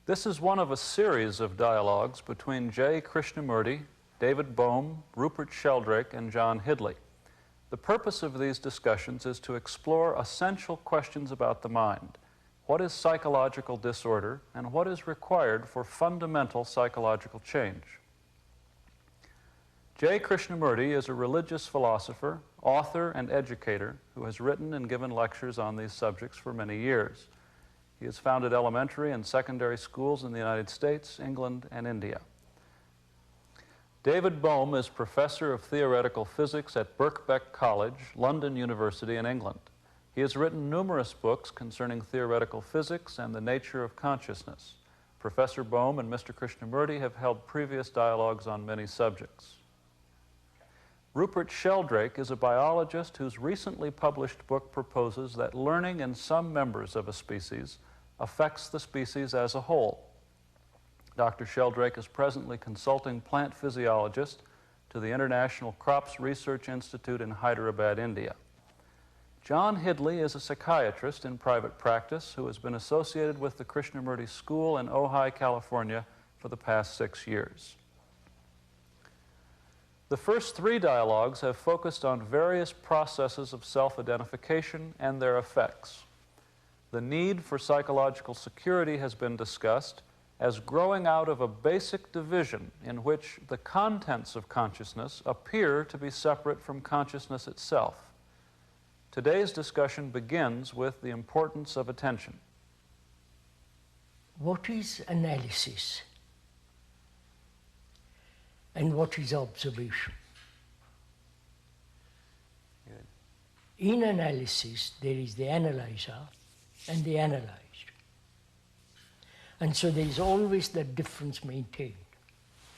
This is one of a series of dialogues between J. Krishnamurti, David Bohm, Rupert Sheldrake, and John Hidley. The purpose of these discussions is to explore essential questions about the mind. What is psychological disorder, and what is required for fundamental psychological change? J. Krishnamurti is a religious philosopher, author, and educator who has written and given lectures on these subjects for many years. He has founded elementary and secondary schools in the United States, England, and India. David Bohm is professor of theoretical physics at Birkbeck College, London University in England. He has written numerous books concerning theoretical physics and the nature of consciousness. Professor Bohm and Mr. Krishnamurti have held previous dialogues on many subjects. Rupert Sheldrake is a biologist whose recently published book proposes that learning in some members of a species affects the species as a whole. Dr. Sheldrake is presently consulting plant physiologist to the International Crops Research Institute in Hyderabad, India. John Hidley is a psychiatrist in private practice who has been associated with the Krishnamurti School in Ojai, California for the past 6 years. The first 3 dialogues have focused on various processes of self-identification and their effects. The need for psychological security has been discussed as growing out of a basic division in which the contents of consciousness appear to be separate from consciousness itself. Today's discussion begins with the importance of attention. What is analysis? And what is observation? Good. In analysis, there is the analyzer and the analyzed. And so there is always that difference maintained.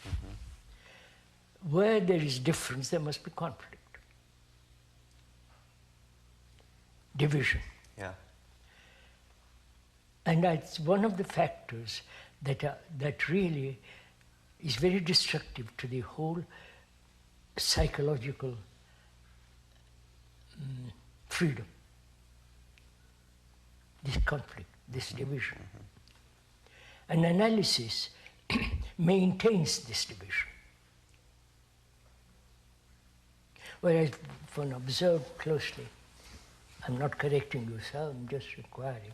Mm-hmm. Where there is difference, there must be conflict. Division. Yeah. And that's one of the factors that really is very destructive to the whole psychological freedom. This conflict, this division. Mm-hmm. An analysis maintains this division. Whereas if one observes closely, I'm not correcting you, sir, I'm just inquiring.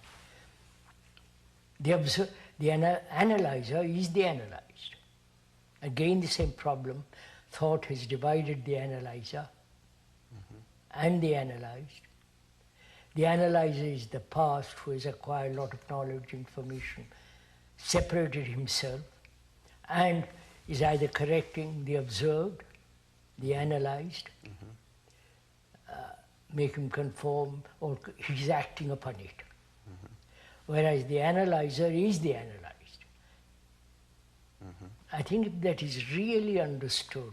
The analyzer is the analyzed. Again, the same problem. Thought has divided the analyzer and the analyzed. The analyzer is the past who has acquired a lot of knowledge, information, separated himself, and is either correcting the observed, the analyzed, make him conform, or he's acting upon it. Whereas the analyzer is the analyzed. I think if that is really understood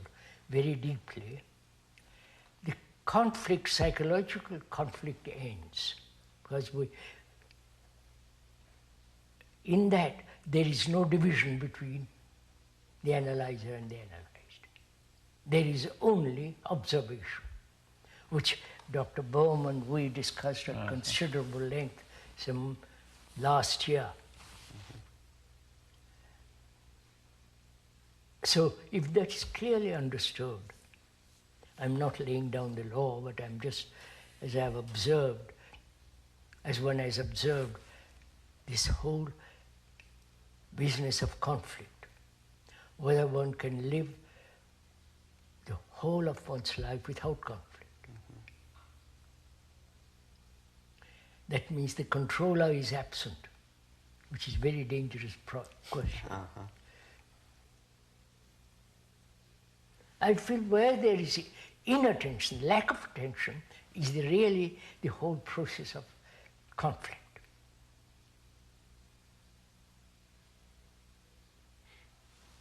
very deeply, the conflict, psychological conflict ends. Because in that, there is no division between the analyzer and the analyzed. There is only observation, which Dr. Bohm and we discussed at considerable length some last year. So if that is clearly understood, I'm not laying down the law, but I'm just, as I've observed, as one has observed, this whole business of conflict, whether one can live the whole of one's life without conflict. That means the controller is absent, which is a very dangerous question. I feel where there is inattention, lack of attention, is really the whole process of conflict.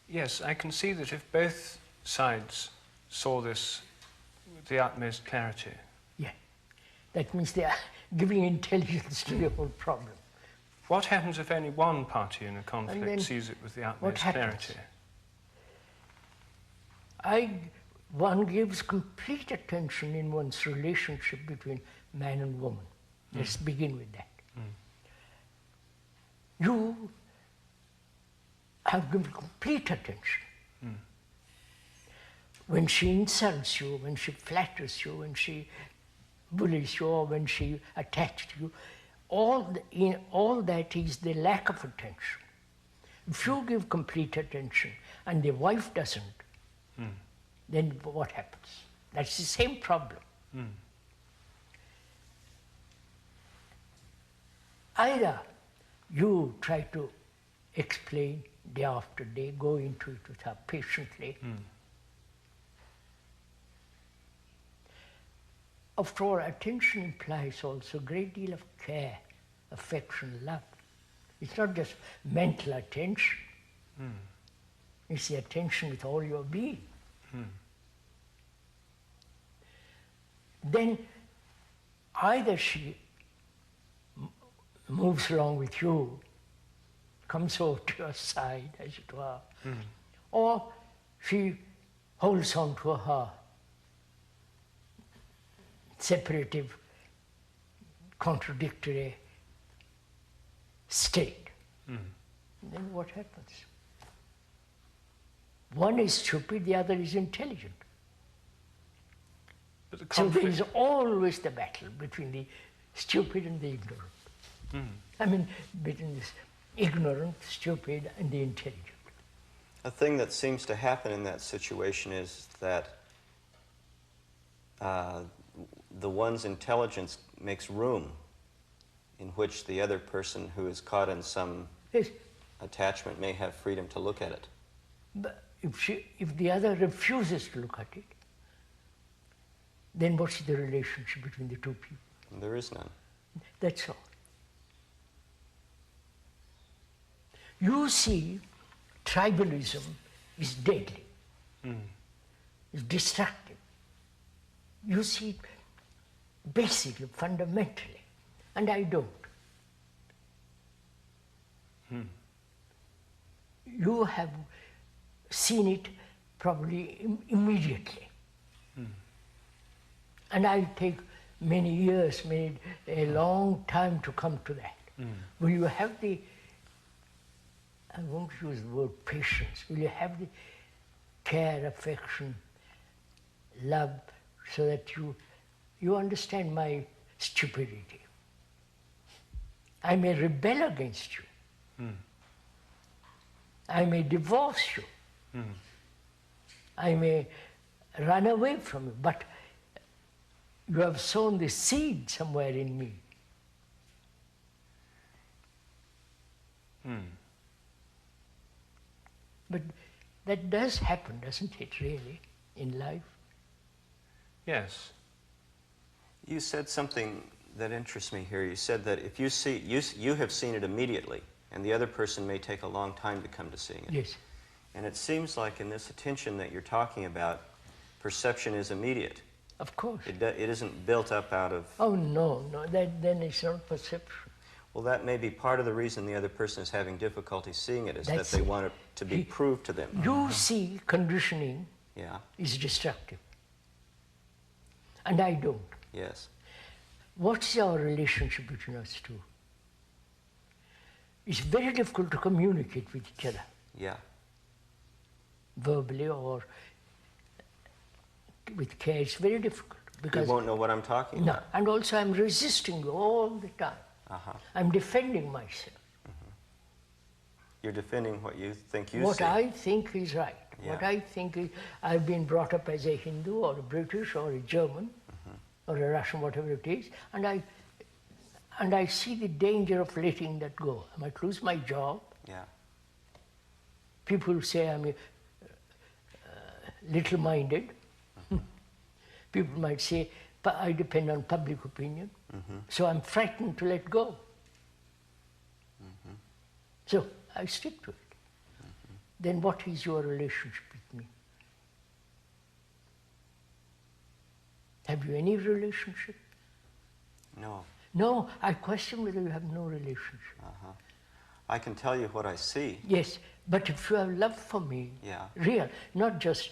Yes, I can see that if both sides saw this with the utmost clarity. Yeah, that means they are giving intelligence to the whole problem. What happens if only one party in a conflict sees it with the utmost clarity? One gives complete attention in one's relationship between man and woman. Let's begin with that. You have given complete attention. When she insults you, when she flatters you, when she bullies you, or when she attacks you, all that is the lack of attention. If you give complete attention and the wife doesn't, then what happens? That's the same problem. Either you try to explain day after day, go into it with her patiently. After all, attention implies also a great deal of care, affection, love. It's not just mental attention. It's the attention with all your being. Then either she moves along with you, comes over to your side, as it were, or she holds on to her separative, contradictory state. Then what happens? One is stupid, the other is intelligent. So there is always the battle between the stupid and the ignorant. I mean, between this ignorant, stupid, and the intelligent. A thing that seems to happen in that situation is that the one's intelligence makes room in which the other person who is caught in some attachment may have freedom to look at it. But if the other refuses to look at it, then what's the relationship between the two people? There is none. That's all. You see, tribalism is deadly, it's destructive. You see it basically, fundamentally, and I don't. You have seen it probably immediately. And I take many years, a long time to come to that. Will you have the, I won't use the word patience, will you have the care, affection, love, so that you understand my stupidity. I may rebel against you. I may divorce you. I may run away from you, but you have sown the seed somewhere in me. But that does happen, doesn't it, really, in life? Yes. You said something that interests me here. You said that if you have seen it immediately, and the other person may take a long time to come to seeing it. Yes. And it seems like in this attention that you're talking about, perception is immediate. Of course. It isn't built up out of... Oh, no, then it's not perception. Well, that may be part of the reason the other person is having difficulty seeing it, is that they want it to be proved to them. You see, conditioning is destructive. And I don't. Yes. What's our relationship between us two? It's very difficult to communicate with each other. Yeah. Verbally or with care, it's very difficult. Because you won't know what I'm talking about. No, and also I'm resisting you all the time. I'm defending myself. You're defending what you think you what see. What I think is right. Yeah. What I think is, I've been brought up as a Hindu or a British or a German or a Russian, whatever it is, and I see the danger of letting that go. I might lose my job. Yeah. People say I'm little-minded. People might say, but I depend on public opinion, so I'm frightened to let go. So I stick to it. Then what is your relationship with me? Have you any relationship? No. No, I question whether you have no relationship. I can tell you what I see. Yes, but if you have love for me, real, not just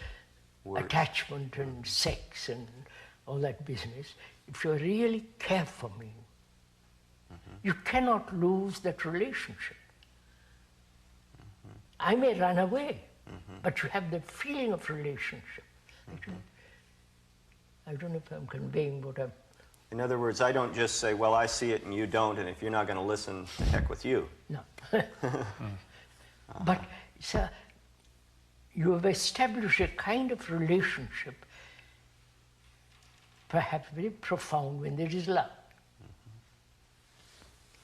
words. Attachment and sex and all that business, if you really care for me, you cannot lose that relationship. I may run away, but you have the feeling of relationship. I don't know if I'm conveying what I'm... In other words, I don't just say, well, I see it and you don't, and if you're not going to listen, the heck with you. No. But sir, you have established a kind of relationship, perhaps very profound, when there is love.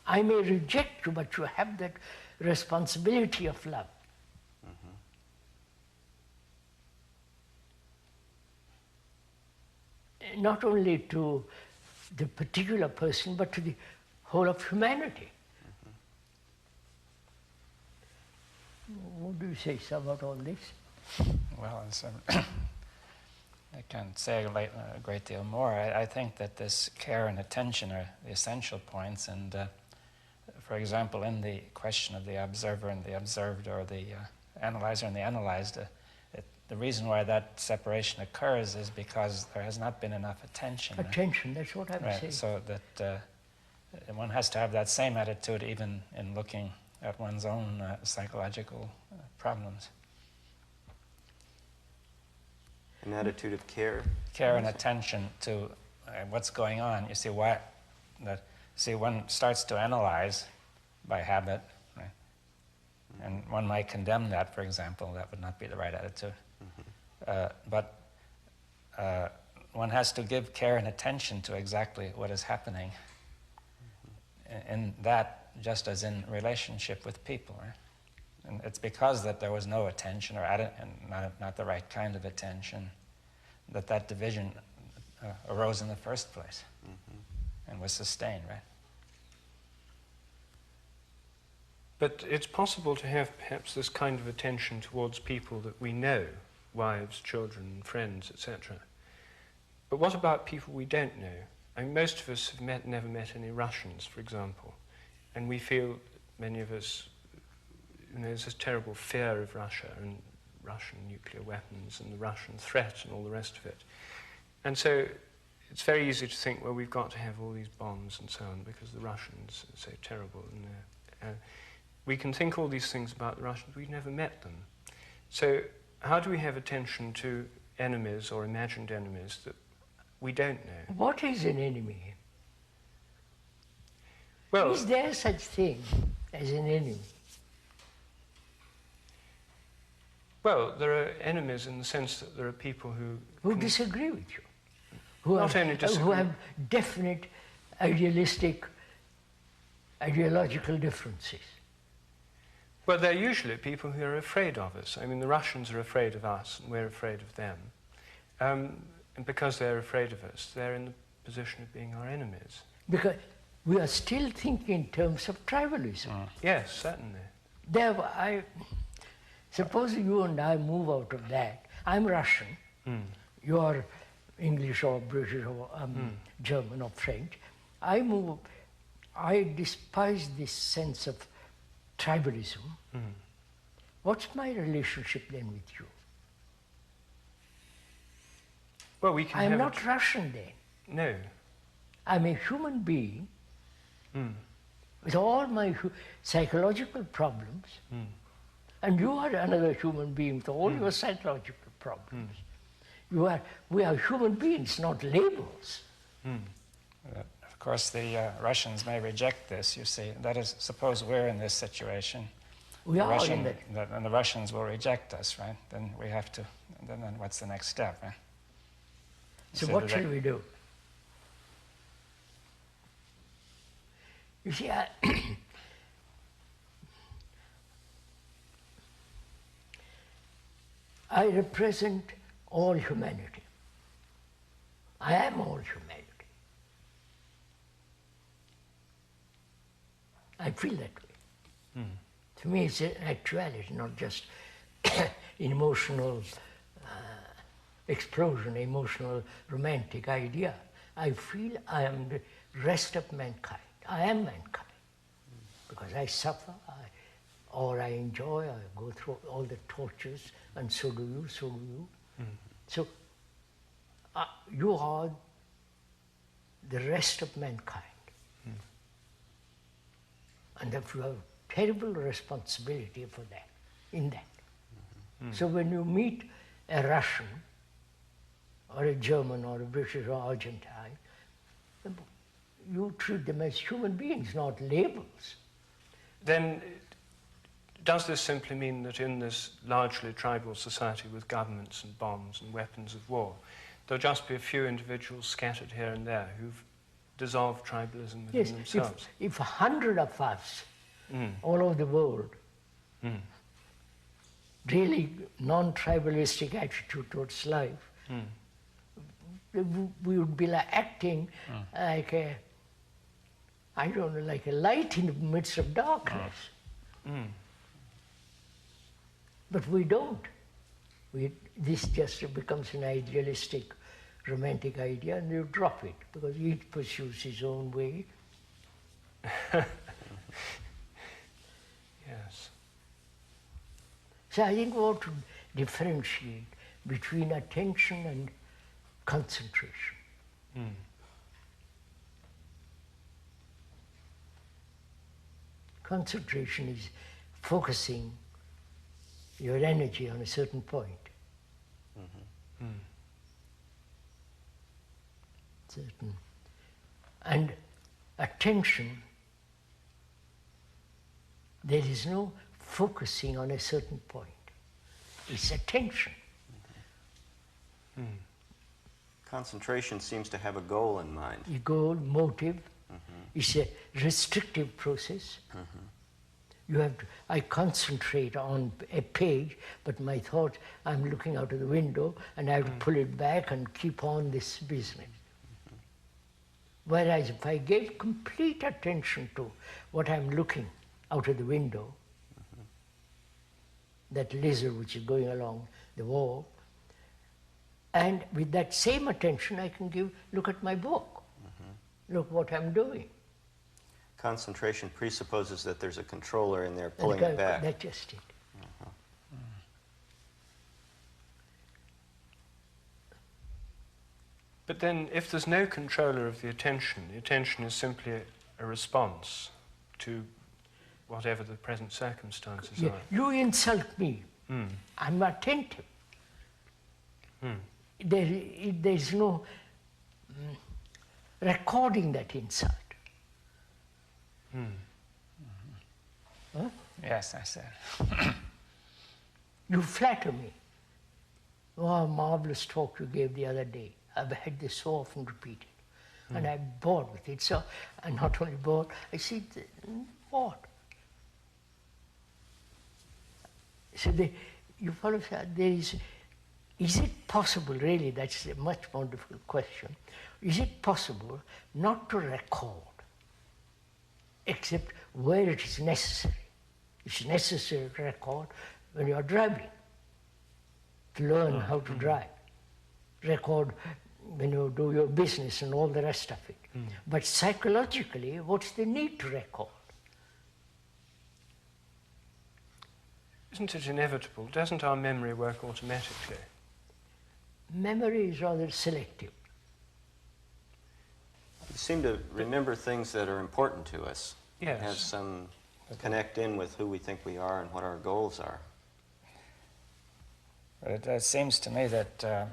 I may reject you, but you have that responsibility of love. Not only to the particular person, but to the whole of humanity. What do you say, sir, about all this? Well, I can't say a great deal more. I think that this care and attention are the essential points, and for example, in the question of the observer and the observed, or the analyzer and the analyzed, the reason why that separation occurs is because there has not been enough attention. Attention, that's what I'm saying. So that one has to have that same attitude even in looking at one's own psychological problems. An attitude of care. Care and attention to what's going on. You see, one starts to analyze by habit, right? And one might condemn that, for example. That would not be the right attitude. But one has to give care and attention to exactly what is happening. In that, just as in relationship with people, right? And it's because that there was no attention, and not the right kind of attention, that division arose in the first place and was sustained, right? But it's possible to have perhaps this kind of attention towards people that we know, wives, children, friends, etc. But what about people we don't know? I mean, most of us have never met any Russians, for example, and we feel, many of us, there's this terrible fear of Russia and Russian nuclear weapons and the Russian threat and all the rest of it. And so it's very easy to think, well, we've got to have all these bombs and so on because the Russians are so terrible. And we can think all these things about the Russians, we've never met them. So how do we have attention to enemies or imagined enemies that we don't know? What is an enemy? Well, is there such thing as an enemy? Well, there are enemies in the sense that there are people who disagree with you, who who have definite idealistic, ideological differences. Well, they're usually people who are afraid of us. I mean, the Russians are afraid of us, and we're afraid of them. And because they're afraid of us, they're in the position of being our enemies. Because we are still thinking in terms of tribalism. Yes, certainly. Suppose you and I move out of that. I'm Russian. You are English or British or German or French. I despise this sense of tribalism. What's my relationship then with you? Well, we can I'm not Russian then. No. I'm a human being with all my psychological problems. And you are another human being with all your psychological problems. We are human beings, not labels. Of course, the Russians may reject this, you see. That is, suppose we're in this situation. We are in it. And the Russians will reject us, right? Then we have to, then what's the next step? Right? So what shall we do? You see, I represent all humanity. I am all humanity. I feel that way. To me, it's an actuality, not just emotional explosion, emotional romantic idea. I feel I am the rest of mankind. I am mankind. Because I suffer, or I enjoy, I go through all the tortures, and so do you, so do you. So you are the rest of mankind. And that you have terrible responsibility for that. in that. So when you meet a Russian or a German or a British or Argentine, you treat them as human beings, not labels. Then does this simply mean that in this largely tribal society with governments and bombs and weapons of war, there'll just be a few individuals scattered here and there who've dissolved tribalism within themselves? If 100 of us all over the world really non-tribalistic attitude towards life, we would be like acting like a, I don't know, like a light in the midst of darkness. But we don't. This just becomes an idealistic, romantic idea, and you drop it, because each pursues his own way. Yes. So I think we ought to differentiate between attention and concentration. Concentration is focusing your energy on a certain point. And attention, there is no focusing on a certain point. It's attention. Concentration seems to have a goal in mind. A goal, motive. It's a restrictive process. You have to, I concentrate on a page, but my thought, I'm looking out of the window, and I have to pull it back and keep on this business. Whereas if I gave complete attention to what I'm looking out of the window, that lizard which is going along the wall, and with that same attention I can look at my book, look what I'm doing. Concentration presupposes that there's a controller in there pulling it back. That's just it. But then, if there's no controller of the attention is simply a response to whatever the present circumstances are. You insult me. I'm attentive. There's no recording that insult. Huh? Yes, I said. You flatter me. Oh, a marvelous talk you gave the other day. I've had this so often repeated. And I'm bored with it. So I'm not only bored, I see, what? So you follow, is it possible, really, that's a much more difficult question, is it possible not to record, except where it is necessary? It's necessary to record when you are driving, to learn how to drive. Record when you do your business and all the rest of it. But psychologically, what's the need to record? Isn't it inevitable? Doesn't our memory work automatically? Memory is rather selective. We seem to remember things that are important to us. Yes. Have some connect in with who we think we are and what our goals are. But it seems to me that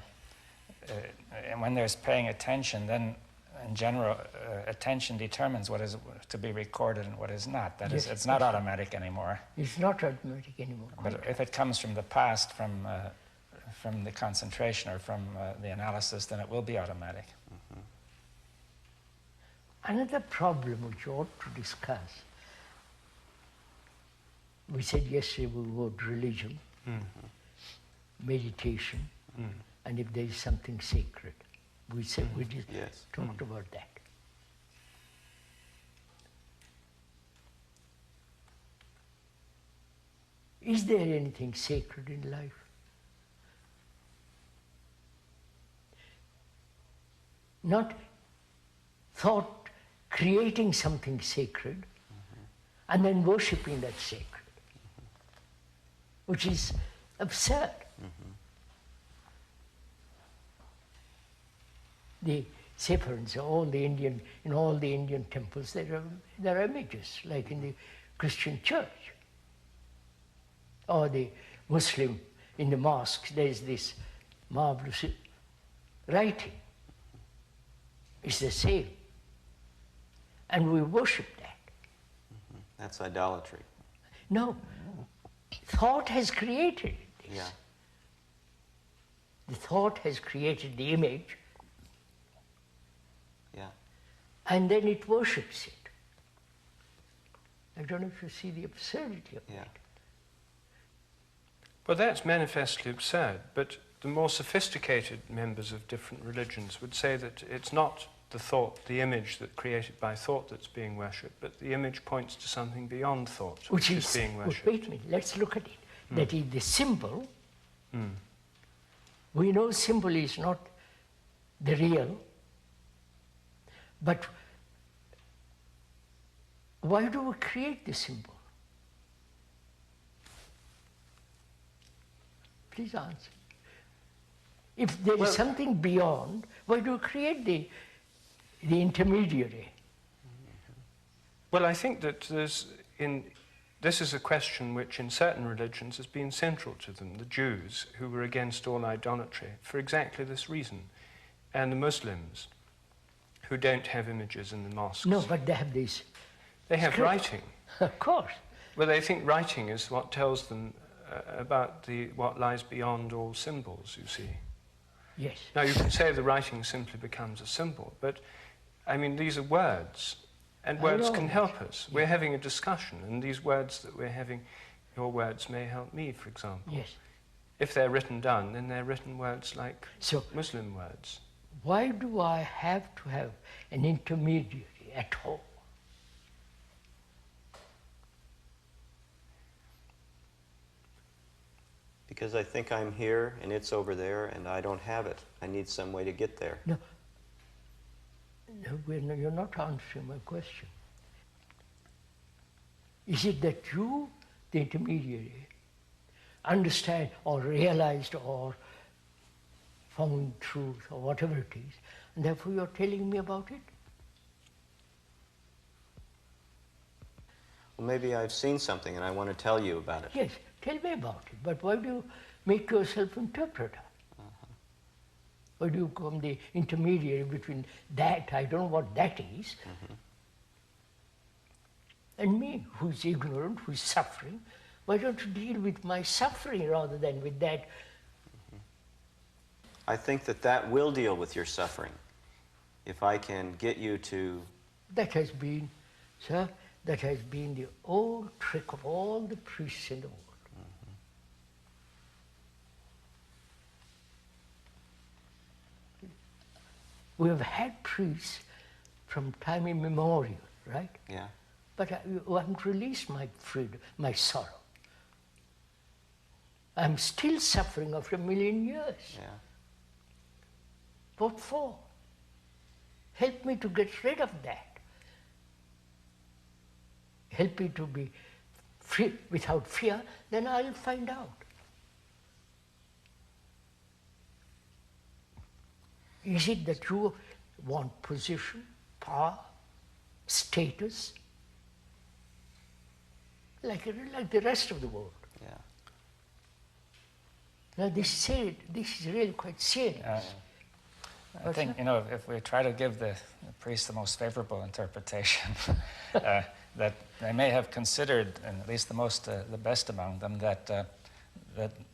when there's paying attention, then in general, attention determines what is to be recorded and what is not. That is, it's not automatic anymore. It's not automatic anymore. But if it comes from the past, from the concentration or from the analysis, then it will be automatic. Another problem which we ought to discuss, we said yesterday we would religion, meditation, and if there is something sacred. We said we just talked about that. Is there anything sacred in life? Not thought creating something sacred and then worshipping that sacred, which is absurd. Say for instance, in all the Indian temples there are images, like in the Christian church. or the Muslim in the mosques, there's this marvelous writing. It's the same. And we worship that. That's idolatry. No, thought has created this. Yeah. The thought has created the image, Yeah. and then it worships it. I don't know if you see the absurdity of Yeah. that. Well, that's manifestly absurd, but the more sophisticated members of different religions would say that it's not the thought, the image that created by thought that's being worshipped, but the image points to something beyond thought, which is being worshipped. Wait a minute, let's look at it. That is the symbol. We know symbol is not the real, but why do we create the symbol? Please answer. If there is something beyond, why do we create the intermediary? Well, I think that this is a question which in certain religions has been central to them, the Jews, who were against all idolatry, for exactly this reason, and the Muslims, who don't have images in the mosques. No, but they have this. They have script. writing. Of course. Well, they think writing is what tells them about what lies beyond all symbols, you see. Yes. Now, you can say the writing simply becomes a symbol, but, I mean, these are words, and words can help us. We're having a discussion, and these words that we're having, your words may help me, for example. Yes. If they're written down, then they're written words like Muslim words. Why do I have to have an intermediary at all? Because I think I'm here and it's over there and I don't have it. I need some way to get there. No, you're not answering my question. Is it that you, the intermediary, understand or realized or found truth or whatever it is, and therefore you're telling me about it? Well, maybe I've seen something and I want to tell you about it. Yes, tell me about it. But why do you make yourself interpreter? Why do you become the intermediary between that, I don't know what that is, and me, who's ignorant, who's suffering? Why don't you deal with my suffering rather than with that? I think that will deal with your suffering. If I can get you to... That has been, sir, that has been the old trick of all the priests in the world. We have had priests from time immemorial, right? Yeah. But you haven't released my freedom, my sorrow. I'm still suffering after 1,000,000 years. Yeah. What for? Help me to get rid of that. Help me to be free without fear, then I'll find out. Is it that you want position, power, status, like the rest of the world? Yeah. Now this is really quite serious. I think, if we try to give the priest the most favorable interpretation, that they may have considered, and at least the best among them, that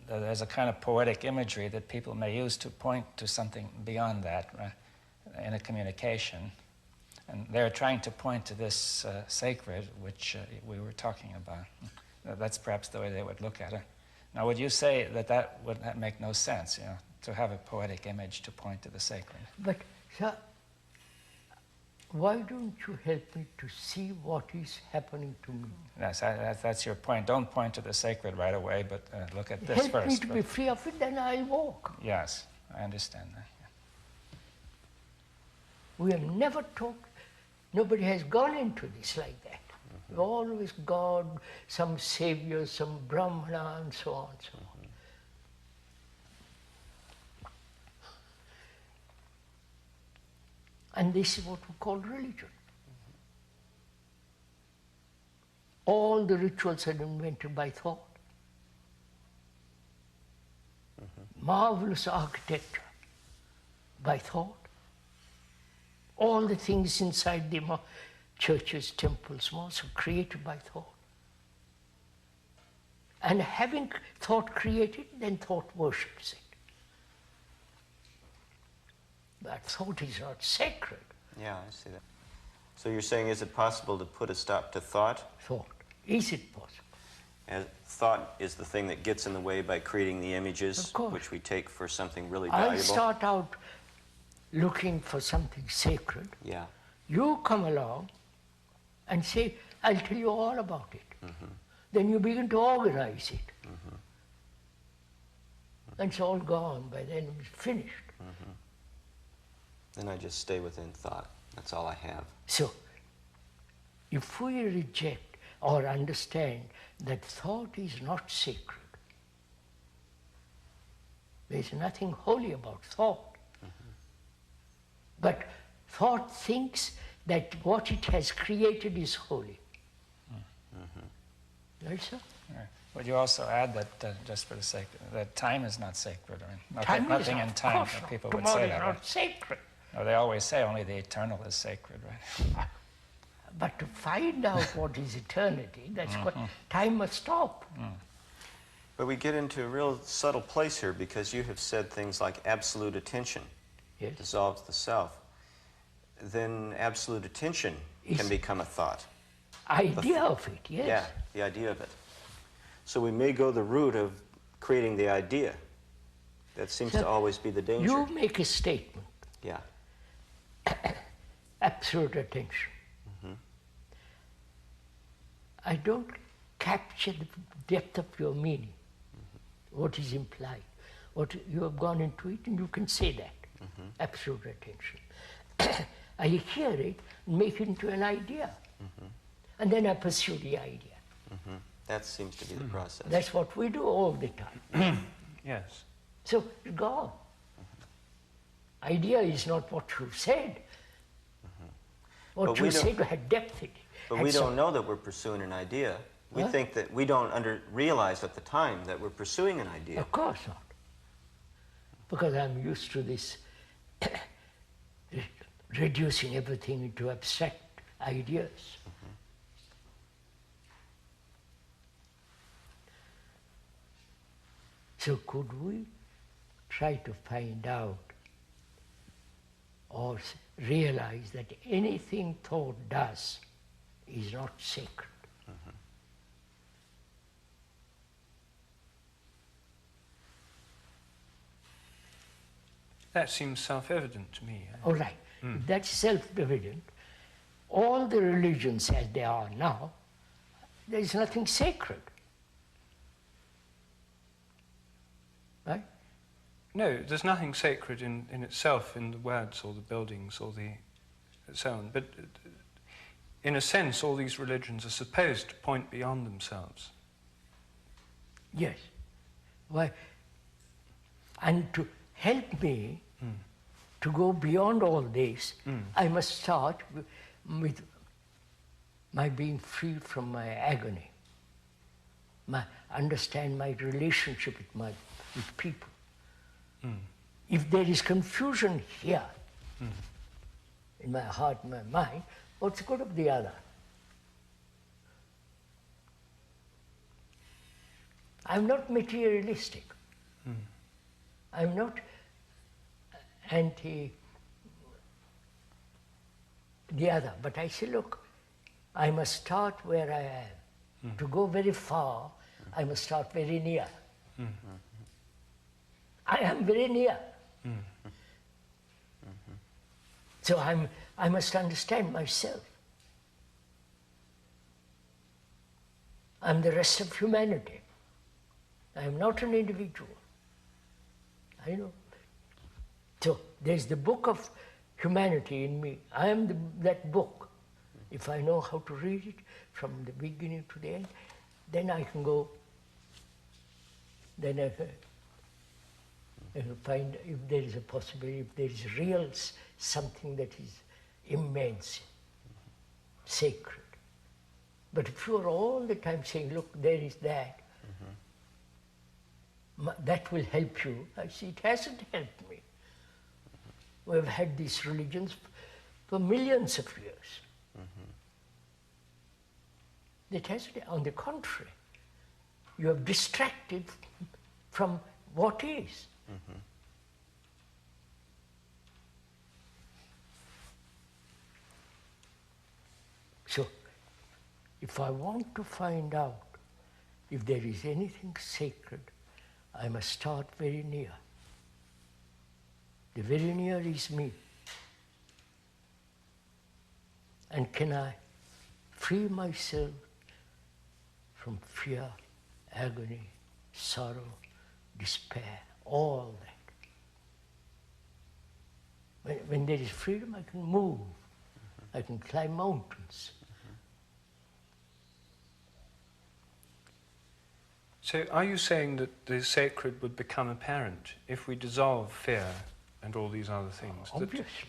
there's a kind of poetic imagery that people may use to point to something beyond that in a communication. And they're trying to point to this sacred, which we were talking about. That's perhaps the way they would look at it. Now, would you say that would make no sense, to have a poetic image to point to the sacred? But, sir, why don't you help me to see what is happening to me? Yes, that's your point. Don't point to the sacred right away, but look at this help first. Me to be free of it, then I'll walk. Yes, I understand that. Yeah. We have never talked, nobody has gone into this like that. Always God, some savior, some Brahmana, and so on, so on. And this is what we call religion. All the rituals are invented by thought. marvelous architecture by thought. All the things inside the churches, temples, mosques are created by thought. And having thought created, then thought worships it. But thought is not sacred. Yeah, I see that. So you're saying, is it possible to put a stop to thought? Thought. Is it possible? And thought is the thing that gets in the way by creating the images, Of course. which we take for something really valuable. I'll start out looking for something sacred. Yeah. You come along and say, I'll tell you all about it. Then you begin to organize it. And it's all gone. By then it's finished. Then I just stay within thought. That's all I have. So, if we reject or understand that thought is not sacred, there's nothing holy about thought. But thought thinks that what it has created is holy. Right, sir? Right. Would you also add that, just for the sake, that time is not sacred? I mean, Time is nothing not, in time. of course People not. would Tomorrow say is that. not Right? sacred. Or they always say only the eternal is sacred, right? But to find out what is eternity, that's what time must stop. But we get into a real subtle place here, because you have said things like absolute attention Yes. dissolves the self. Then absolute attention can become a thought. Idea of it, yes. Yeah, the idea of it. So we may go the route of creating the idea. That seems So to always be the danger. You make a statement, Yeah. absolute attention. I don't capture the depth of your meaning, what is implied. What you have gone into it, and you can say that, absolute attention. I hear it and make it into an idea, and then I pursue the idea. That seems to be the process. That's what we do all the time. Yes. So it's gone. Idea is not what you said. What But we you don't- said had depth in it. But had we some- don't know that we're pursuing an idea. We Huh? think that we don't realize at the time that we're pursuing an idea. Of course not. Because I'm used to this reducing everything into abstract ideas. So could we try to find out or realize that anything thought does is not sacred? That seems self-evident to me. All right, if that's self-evident. All the religions as they are now, there is nothing sacred. Right? No, there's nothing sacred in itself in the words or the buildings or the so on. But in a sense, all these religions are supposed to point beyond themselves. Yes. Why? And to help me to go beyond all this, I must start with my being free from my agony, understand my relationship with people. If there is confusion here, in my heart, in my mind, what's the good of the other? I'm not materialistic. I'm not anti the other, but I say, look, I must start where I am. To go very far, I must start very near. I am very near. So I must understand myself. I'm the rest of humanity. I am not an individual. I know. So there's the book of humanity in me. I am that book. If I know how to read it from the beginning to the end, then I can go, then I can find if there is a possibility, if there is real something that is immense, sacred. But if you are all the time saying, look, there is that, that will help you. I see it hasn't helped me. We've had these religions for millions of years. That hasn't, on the contrary, you have distracted from what is. So, if I want to find out if there is anything sacred, I must start very near. The very near is me. And can I free myself from fear, agony, sorrow, despair, all that? When there is freedom, I can move. I can climb mountains. So are you saying that the sacred would become apparent if we dissolve fear and all these other things? Obviously, sir.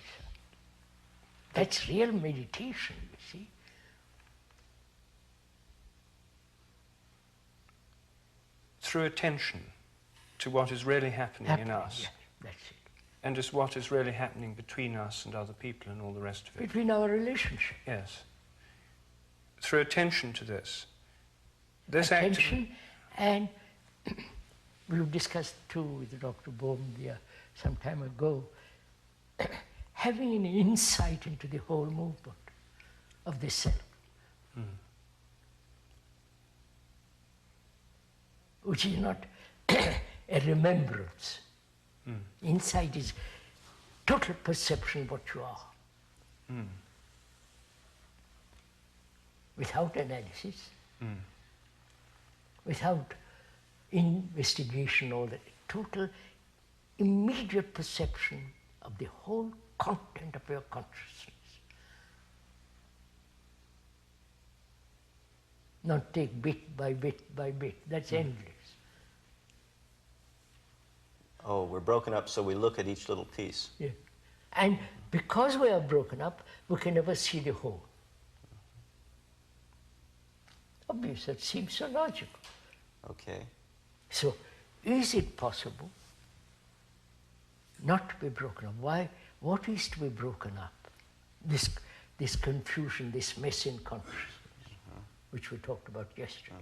That's real meditation, you see. Through attention to what is really happening in us. Yeah, that's it. And just what is really happening between us and other people and all the rest of it. Between our relationship. Yes. Through attention to this. Attention, and we've discussed too with Dr. Bohm some time ago, having an insight into the whole movement of the self. Which is not a remembrance. Insight is total perception of what you are. Without analysis, without investigation, all that, total immediate perception of the whole content of your consciousness. Not take bit by bit by bit, that's endless. Oh, we're broken up, so we look at each little piece. Yeah. And because we are broken up, we can never see the whole. Obvious, that seems so logical. Okay. So, is it possible not to be broken up? Why? What is to be broken up? This confusion, this mess in consciousness, which we talked about yesterday.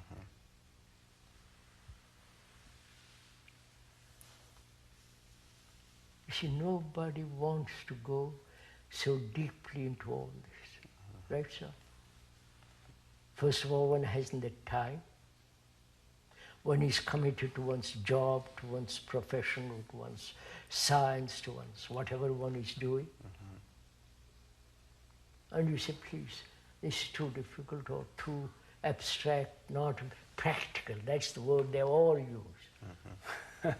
You see, nobody wants to go so deeply into all this, right, sir? First of all, one hasn't the time. One is committed to one's job, to one's profession, to one's science, to one's whatever one is doing. And you say, please, this is too difficult or too abstract, not practical. That's the word they all use.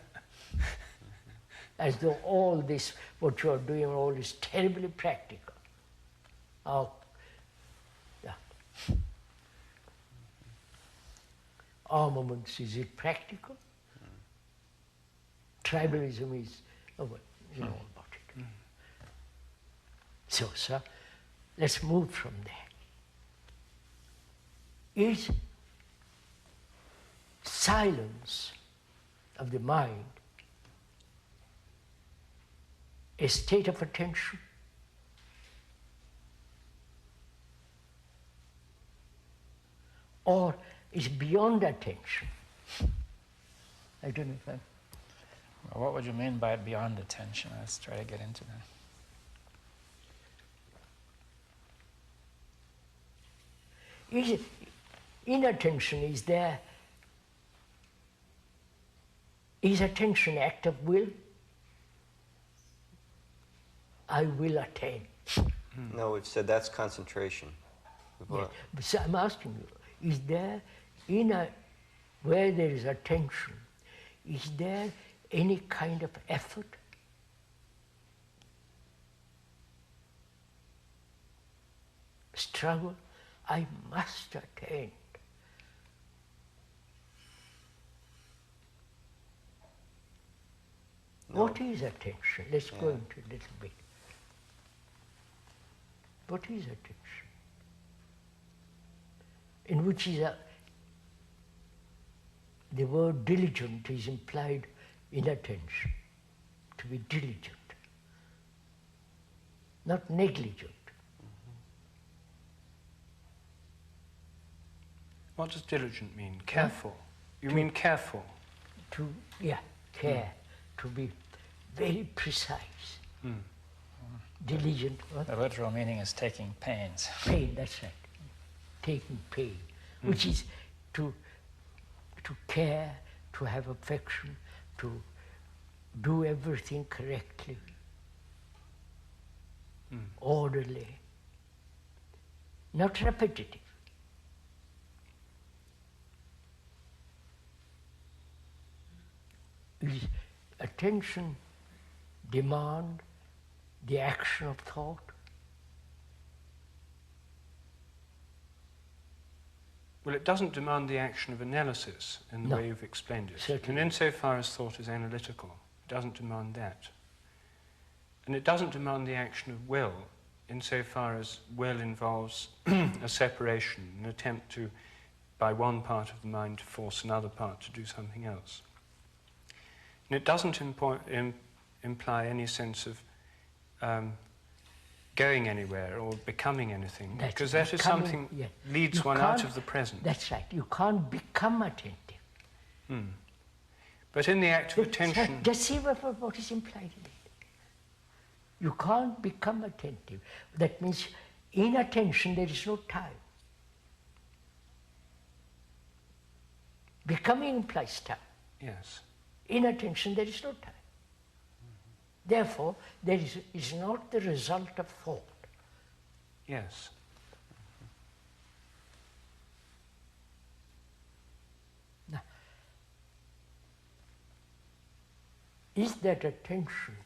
As though all this, what you are doing, all is terribly practical. Armaments, is it practical? Tribalism is, oh, well, you know all about it. So, sir, let's move from there. Is silence of the mind a state of attention? Or is beyond attention? I don't know if I'm... Well, what would you mean by beyond attention? Let's try to get into that. Is inattention, is there... Is attention an act of will? I will attain. No, we've said that's concentration. Yeah. But so I'm asking you, is there, where there is attention, is there any kind of effort? Struggle? I must attain. No. What is attention? Let's go into a little bit. What is attention? In which is the word diligent is implied inattention, to be diligent, not negligent. What does diligent mean? Careful. You mean careful? Care, to be very precise. Diligent. What? The literal meaning is taking pains. Pain, that's right. Taking pain, which is to care, to have affection, to do everything correctly, orderly, not repetitive. Is attention demand the action of thought? Well, it doesn't demand the action of analysis in the way you've explained it. Certainly. And insofar as thought is analytical, it doesn't demand that. And it doesn't demand the action of will insofar as will involves a separation, an attempt to, by one part of the mind, to force another part to do something else. And it doesn't imply any sense of going anywhere or becoming anything, because that is something leads one out of the present. That's right. You can't become attentive. But in the act of attention... Just see what is implied in it. You can't become attentive. That means in attention there is no time. Becoming implies time. Yes. In attention there is no time. Therefore, there is not the result of thought. Yes. Now, is that attention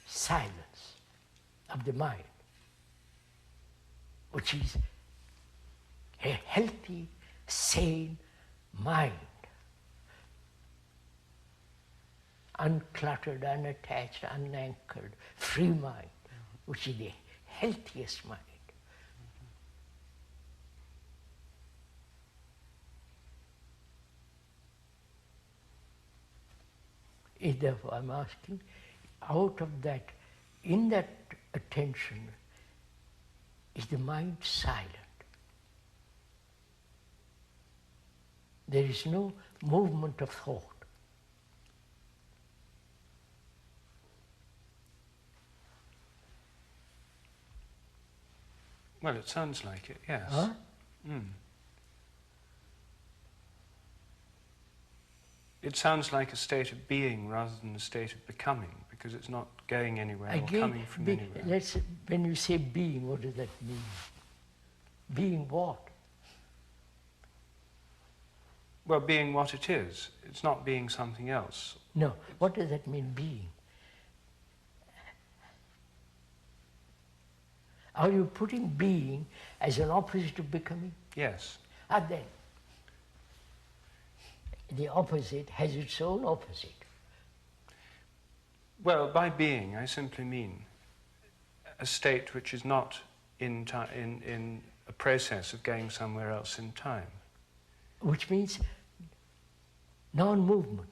silence of the mind, which is a healthy, sane mind, uncluttered, unattached, unanchored, free mind, which is the healthiest mind. Therefore, I'm asking, out of that, in that attention, is the mind silent? There is no movement of thought. Well, it sounds like it, yes. Huh? It sounds like a state of being rather than a state of becoming, because it's not going anywhere or coming from anywhere. When you say being, what does that mean? Being what? Well, being what it is. It's not being something else. No, what does that mean, being? Are you putting being as an opposite of becoming? Yes. And then, the opposite has its own opposite. Well, by being, I simply mean a state which is not in a process of going somewhere else in time. Which means non-movement.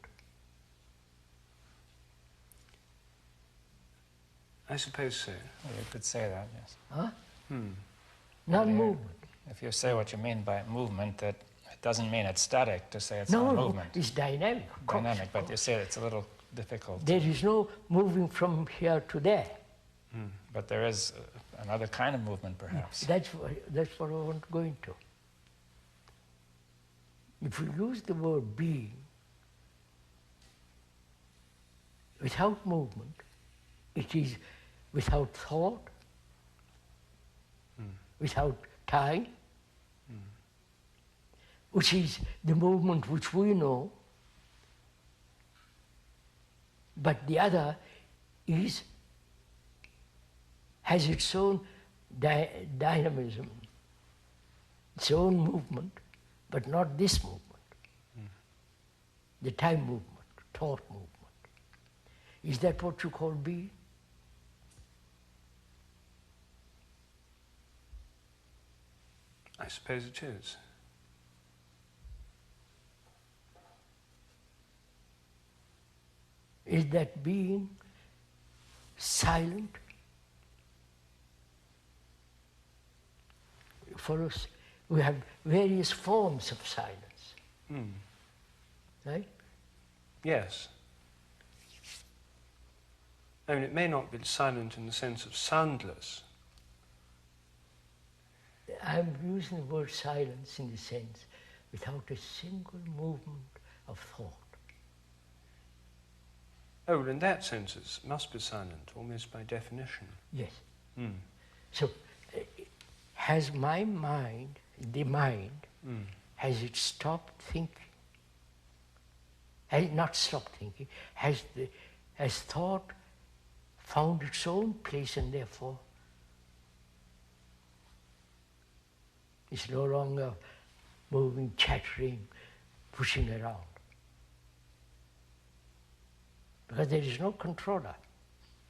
I suppose so. Well, you could say that, yes. Huh? Non-movement. If you say what you mean by movement, that it doesn't mean it's static to say it's No, movement. it's dynamic. Dynamic, but you say it's a little difficult. There is no moving from here to there. But there is another kind of movement, perhaps. That's what I want to go into. If you use the word being without movement, it is without thought, without time, which is the movement which we know, but the other has its own dynamism, its own movement, but not this movement, the time movement, thought movement. Is that what you call being? I suppose it is. is that being silent for us. We have various forms of silence, right? Yes. I mean, it may not be silent in the sense of soundless. I'm using the word silence in the sense without a single movement of thought. Oh, well, in that sense it must be silent, almost by definition. Yes. So, has my mind, the mind, has it stopped thinking? Has it not stopped thinking? Has thought found its own place and therefore it's no longer moving, chattering, pushing around? Because there is no controller.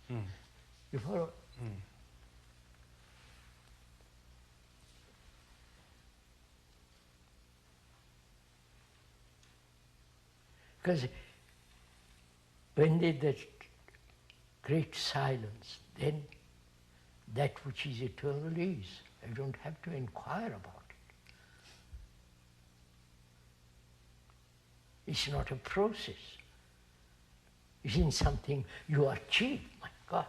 You follow? Because when there's that great silence, then that which is eternal is. I don't have to inquire about it. It's not a process. It isn't something you achieve, my God.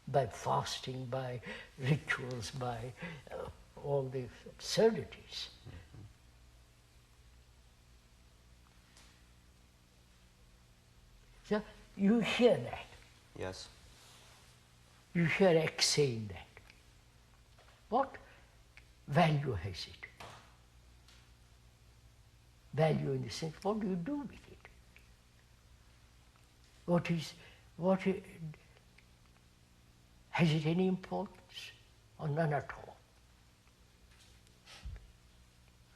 By fasting, by rituals, by all the absurdities. So you hear that. Yes. You hear X saying that. What value has it? Value in the sense, what do you do with it? Has it any importance or none at all?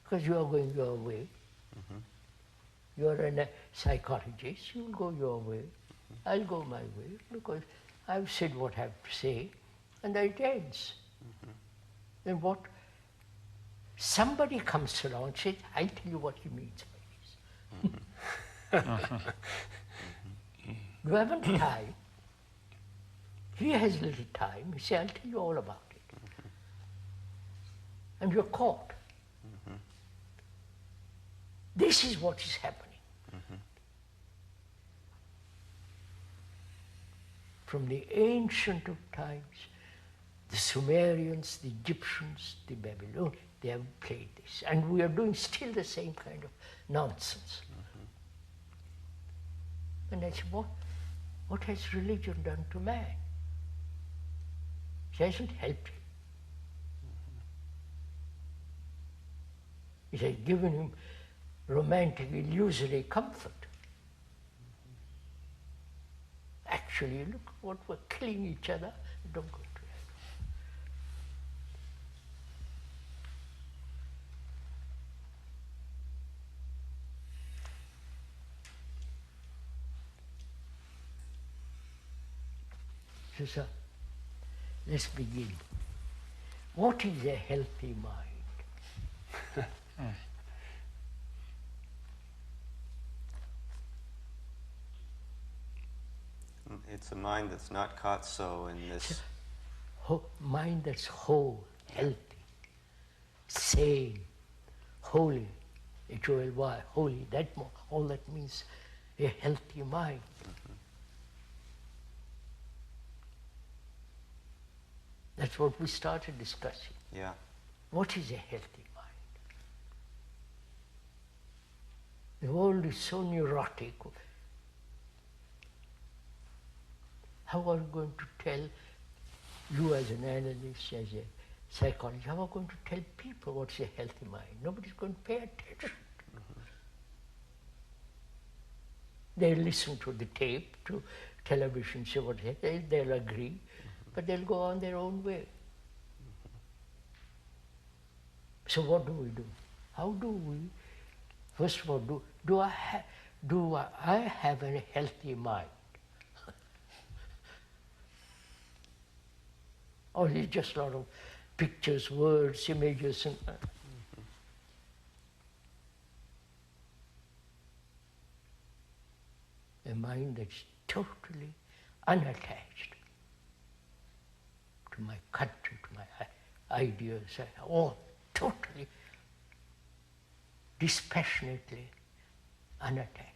Because you are going your way. You are a psychologist, you'll go your way. I'll go my way because I've said what I have to say and it ends. Then what? Somebody comes along and says, I'll tell you what he means by this. You haven't time. He has little time. He says, I'll tell you all about it. And you're caught. This is what is happening. From the ancient of times, the Sumerians, the Egyptians, the Babylonians, they have played this. And we are doing still the same kind of nonsense. And I said, what has religion done to man? It hasn't helped him. It has given him romantic, illusory comfort. Actually, look what we're killing each other. Don't go to that. So, let's begin. What is a healthy mind? It's a mind that's not caught so in this... Mind that's whole, healthy, sane, holy, H-O-L-Y, holy, all that means a healthy mind. That's what we started discussing. Yeah. What is a healthy mind? The world is so neurotic. How are we going to tell you as an analyst, as a psychologist, how are we going to tell people what's a healthy mind? Nobody's going to pay attention. They'll listen to the tape, to television, see what they'll agree, but they'll go on their own way. So what do we do? How do we, first of all, do I have a healthy mind? Or is it just a lot of pictures, words, images, and mind that's totally unattached to my country, to my ideas, all totally, dispassionately unattached.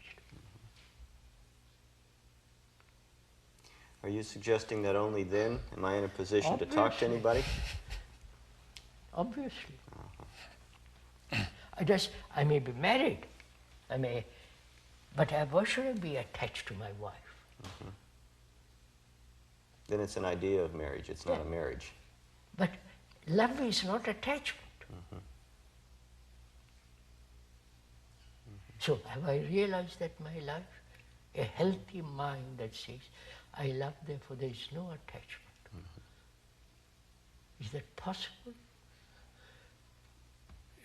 Are you suggesting that only then am I in a position to talk to anybody? Obviously. I may be married, but why should I be attached to my wife? Mm-hmm. Then it's an idea of marriage, it's not a marriage. But love is not attachment. Mm-hmm. So have I realized that my life? A healthy mind that says, I love, therefore there is no attachment. Mm-hmm. Is that possible?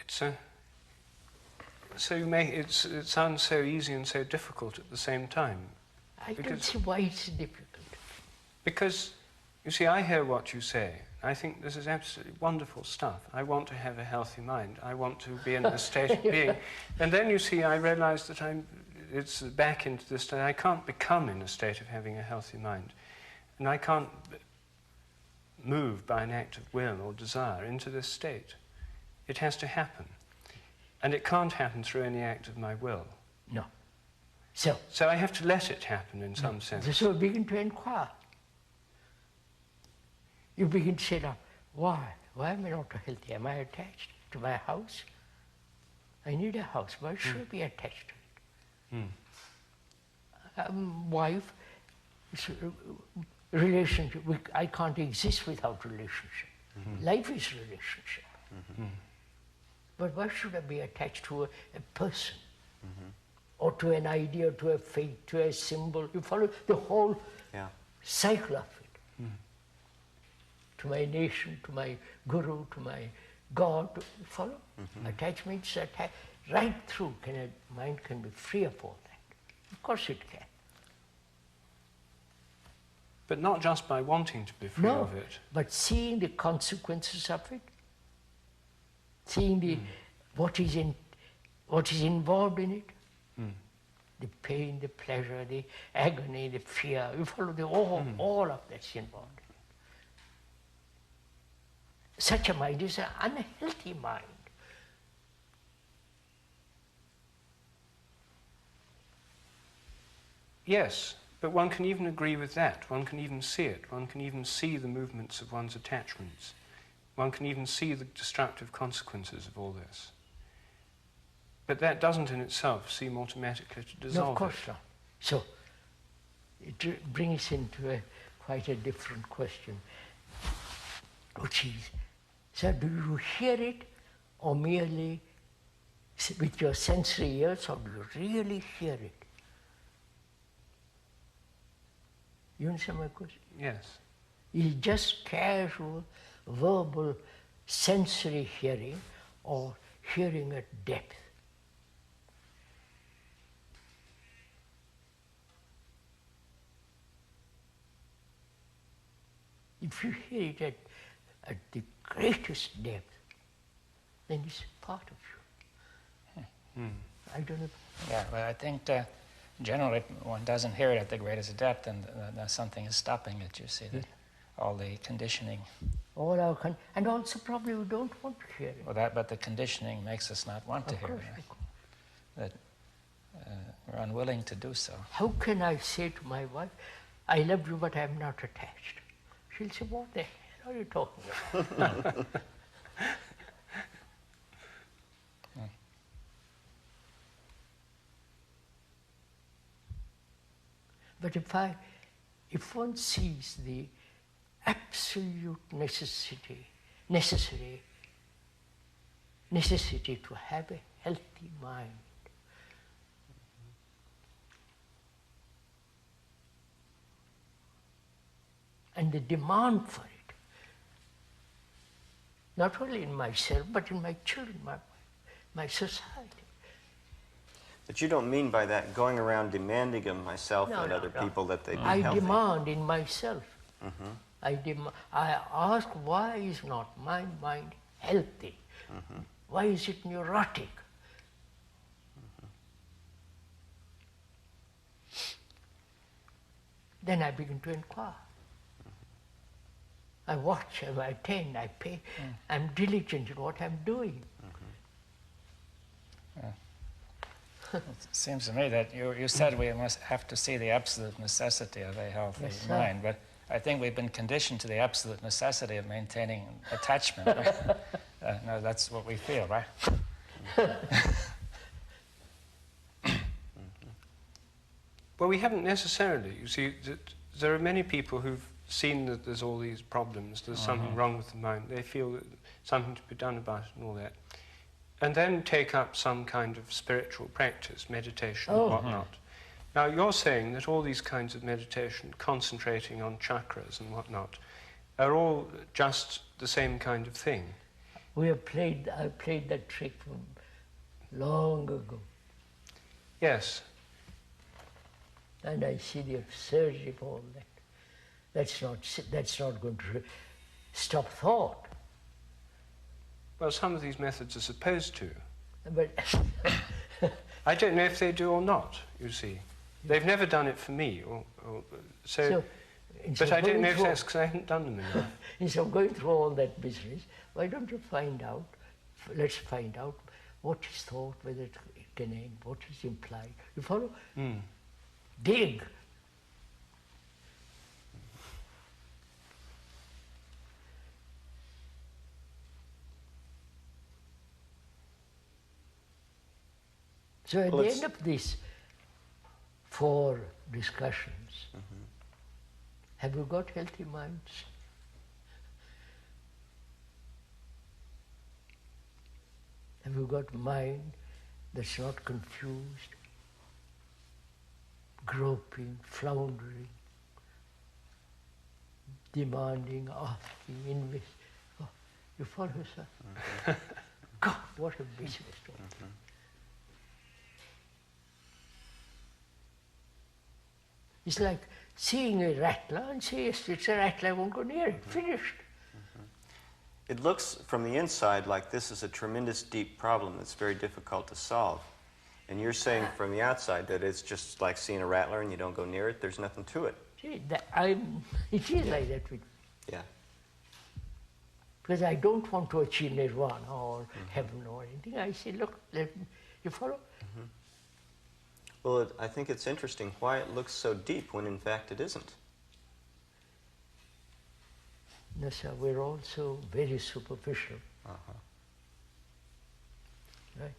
It sounds so easy and so difficult at the same time. I don't see why it's difficult. Because, you see, I hear what you say. I think this is absolutely wonderful stuff. I want to have a healthy mind. I want to be in a state of being. And then, you see, I realize that it's back into this state. I can't become in a state of having a healthy mind. And I can't move by an act of will or desire into this state. It has to happen. And it can't happen through any act of my will. No. So I have to let it happen in some sense. So begin to inquire. You begin to say, now, why? Why am I not healthy? Am I attached to my house? I need a house. Why should I be attached to it? Wife, relationship. I can't exist without relationship. Mm-hmm. Life is relationship. Mm-hmm. But why should I be attached to a person? Mm-hmm. Or to an idea, to a faith, to a symbol? You follow the whole cycle of it. Mm. To my nation, to my guru, to my God, you follow? Mm-hmm. Attachments right through. Mind can be free of all that. Of course it can. But not just by wanting to be free of it. But seeing the consequences of it, seeing the what is involved in it, the pain, the pleasure, the agony, the fear. You follow all of that's involved in it. Such a mind is an unhealthy mind. Yes, but one can even agree with that. One can even see it. One can even see the movements of one's attachments. One can even see the destructive consequences of all this. But that doesn't in itself seem automatically to dissolve No, of course not. So it brings into quite a different question, which is, so do you hear it or merely with your sensory ears, or do you really hear it? You understand my question? Yes. Is it just casual, verbal, sensory hearing, or hearing at depth? If you hear it at the greatest depth, then it's part of you. I don't know. Yeah, well, I think generally one doesn't hear it at the greatest depth, and something is stopping it. You see that all the conditioning. And also probably we don't want to hear it. Well, but the conditioning makes us not want to hear it. That we're unwilling to do so. How can I say to my wife, I love you, but I'm not attached? She'll say, what the hell are you talking about? But if one sees the absolute necessity to have a healthy mind, and the demand for it, not only in myself, but in my children, my society. But you don't mean by that going around demanding of myself and other people that they be healthy. I demand in myself. I ask, why is not my mind healthy? Why is it neurotic? Then I begin to inquire. I watch, I attend, I pay. I'm diligent in what I'm doing. It seems to me that you said we must have to see the absolute necessity of a healthy mind, but I think we've been conditioned to the absolute necessity of maintaining attachment. Right? No, that's what we feel, right? Well, we haven't necessarily. You see, there are many people who've seen that there's all these problems, there's something wrong with the mind, they feel that something to be done about it and all that, and then take up some kind of spiritual practice, meditation and whatnot. Now, you're saying that all these kinds of meditation, concentrating on chakras and whatnot, are all just the same kind of thing. I played that trick from long ago. Yes. And I see the absurdity of all that. That's not going to stop thought. Well, some of these methods are supposed to. But I don't know if they do or not, you see. They've never done it for me. So but I don't know if that's because I haven't done them enough. Instead of going through all that business, why don't you find out, let's find out what is thought, whether it can end, what is implied. You follow? Dig. So at the end of these 4 discussions, have you got healthy minds? Have you got mind that's not confused, groping, floundering, demanding, asking, investing? Oh, you follow, sir? God, what a business to It's like seeing a rattler and say, yes, it's a rattler, I won't go near it. Finished. It looks from the inside like this is a tremendous deep problem that's very difficult to solve. And you're saying from the outside that it's just like seeing a rattler and you don't go near it, there's nothing to it. See, it is like that with me. Yeah. Because I don't want to achieve nirvana or heaven or anything. I say, look, you follow? Well, I think it's interesting why it looks so deep when in fact it isn't. No, sir, we're also very superficial. Right?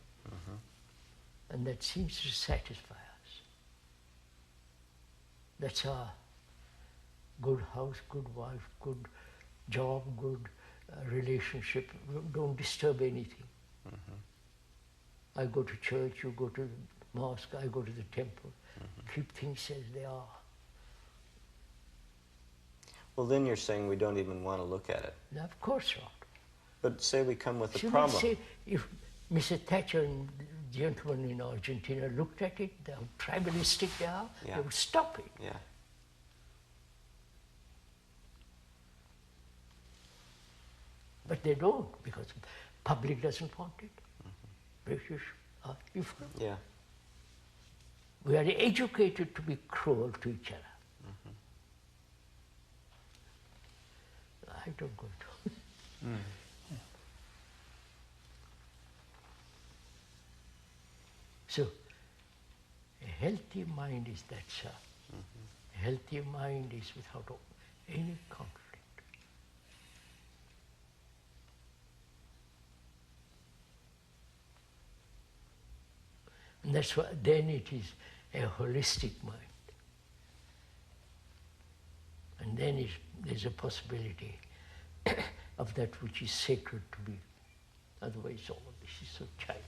And that seems to satisfy us. That's our good house, good wife, good job, good relationship. Don't disturb anything. I go to church, you go to mosque, I go to the temple. Keep things as they are. Well, then you're saying we don't even want to look at it. No, of course not. But say we come with a She would problem. say, if Mr. Thatcher and the gentlemen in Argentina looked at it, how tribalistic they are, Yeah. they would stop it. Yeah. But they don't, because the public doesn't want it. British, you follow? Yeah. We are educated to be cruel to each other. I don't go to. So, a healthy mind is that, sir. A healthy mind is without any conflict. And that's why then it is a holistic mind. And then there's a possibility of that which is sacred to be. Otherwise all this is so childish.